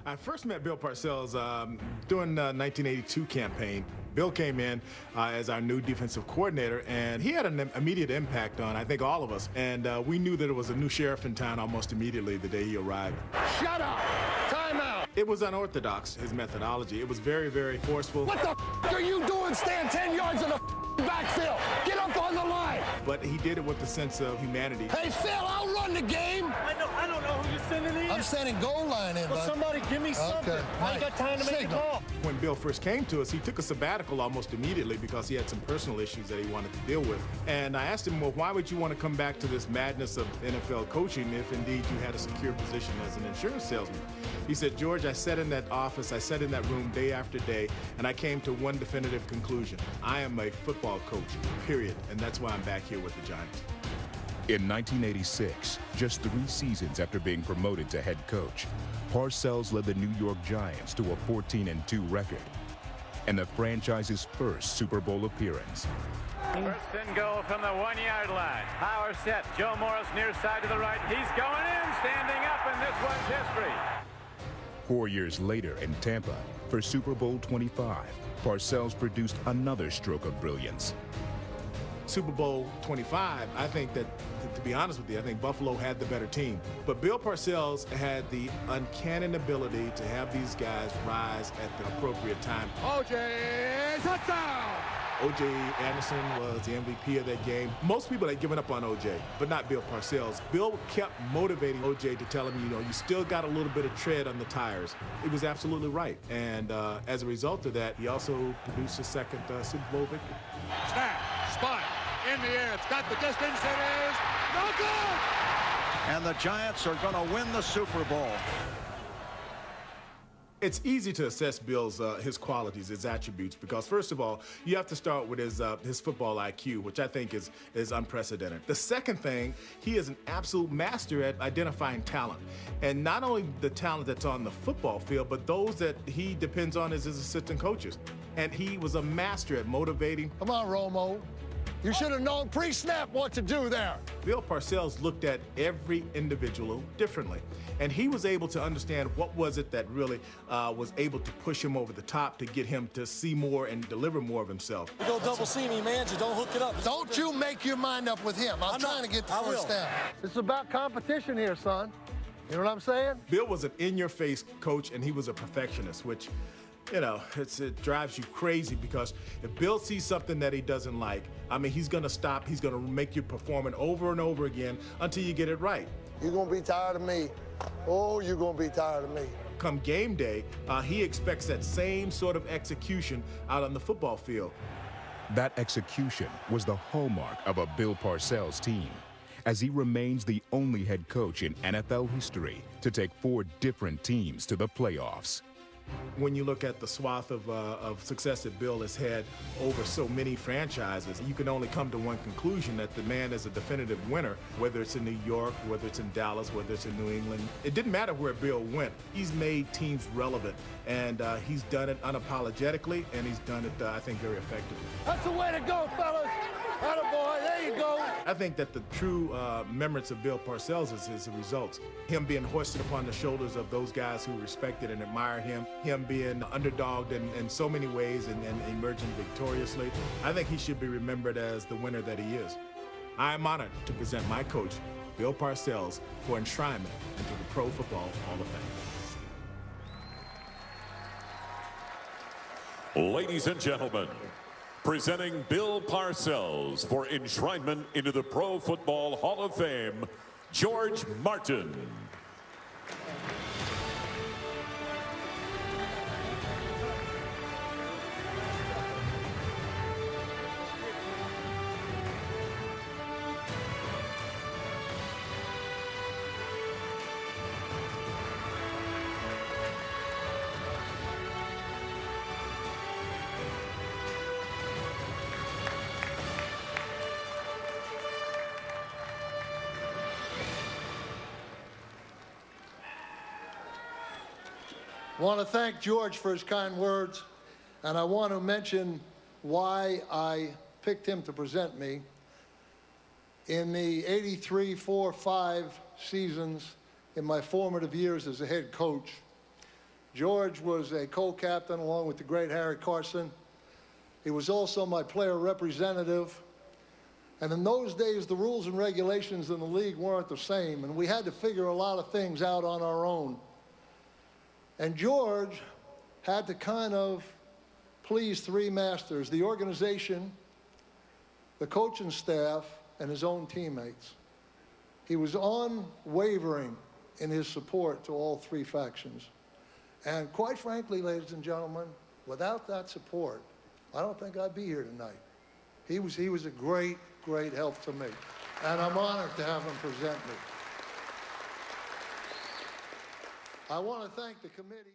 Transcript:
I first met Bill Parcells during the 1982 campaign. Bill came in as our new defensive coordinator, and he had an immediate impact on, I think, all of us. And we knew that it was a new sheriff in town almost immediately the day he arrived. Shut up! Time out! It was unorthodox, his methodology. It was very, very forceful. What the are you doing? Stand 10 yards in the backfield. Get up on the line. But he did it with a sense of humanity. Hey, Phil, I'll run the game. I don't know who you're sending in. I'm sending goal line in, Well, bud. somebody give me something. Okay. I ain't got time to make a call. When Bill first came to us, he took a sabbatical almost immediately because he had some personal issues that he wanted to deal with. And I asked him, well, why would you want to come back to this madness of NFL coaching if indeed you had a secure position as an insurance salesman? He said, George, I sat in that office, I sat in that room day after day, and I came to one definitive conclusion. I am a football coach, period. And that's why I'm back here with the Giants. In 1986, just 3 seasons after being promoted to head coach, Parcells led the New York Giants to a 14-2 record and the franchise's first Super Bowl appearance. First and goal from the 1-yard line. Power set. Joe Morris near side to the right. He's going in, standing up, and this one's history. 4 years later in Tampa, for Super Bowl 25, Parcells produced another stroke of brilliance. Super Bowl 25, I think that, to be honest with you, I think Buffalo had the better team. But Bill Parcells had the uncanny ability to have these guys rise at the appropriate time. O.J. touchdown! O.J. Anderson was the MVP of that game. Most people had given up on O.J., but not Bill Parcells. Bill kept motivating O.J. to tell him, you still got a little bit of tread on the tires. It was absolutely right. And as a result of that, he also produced his second Super Bowl victory. Snap, spot, in the air. It's got the distance. It is no good! And the Giants are going to win the Super Bowl. It's easy to assess Bill's his qualities, his attributes, because first of all, you have to start with his football IQ, which I think is unprecedented. The second thing, he is an absolute master at identifying talent, and not only the talent that's on the football field, but those that he depends on as his assistant coaches. And he was a master at motivating. Come on, Romo. You should have known pre-snap what to do there. Bill Parcells looked at every individual differently, and he was able to understand what was it that really was able to push him over the top to get him to see more and deliver more of himself. You go double see me, man. You don't hook it up. Don't you make your mind up with him. I'm trying to get the first down. It's about competition here, son. You know what I'm saying? Bill was an in-your-face coach, and he was a perfectionist, which, it drives you crazy because if Bill sees something that he doesn't like, he's going to stop. He's going to make you perform it over and over again until you get it right. You're going to be tired of me. Oh, you're going to be tired of me. Come game day, he expects that same sort of execution out on the football field. That execution was the hallmark of a Bill Parcells team, as he remains the only head coach in NFL history to take 4 different teams to the playoffs. When you look at the swath of success that Bill has had over so many franchises, you can only come to one conclusion, that the man is a definitive winner, whether it's in New York, whether it's in Dallas, whether it's in New England. It didn't matter where Bill went. He's made teams relevant, and he's done it unapologetically, and he's done it, I think, very effectively. That's the way to go, fellas. Attaboy, there you go. I think that the true remembrance of Bill Parcells is his results. Him being hoisted upon the shoulders of those guys who respected and admired him being underdogged in so many ways and emerging victoriously. I think he should be remembered as the winner that he is. I am honored to present my coach, Bill Parcells, for enshrinement into the Pro Football Hall of Fame. Ladies and gentlemen, presenting Bill Parcells for enshrinement into the Pro Football Hall of Fame, George Martin. I want to thank George for his kind words, and I want to mention why I picked him to present me. In the 83, 4, 5 seasons in my formative years as a head coach, George was a co-captain along with the great Harry Carson. He was also my player representative. And in those days, the rules and regulations in the league weren't the same, and we had to figure a lot of things out on our own. And George had to kind of please three masters: the organization, the coaching staff, and his own teammates. He was unwavering in his support to all three factions. And quite frankly, ladies and gentlemen, without that support, I don't think I'd be here tonight. He was a great, great help to me. And I'm honored to have him present me. I want to thank the committee.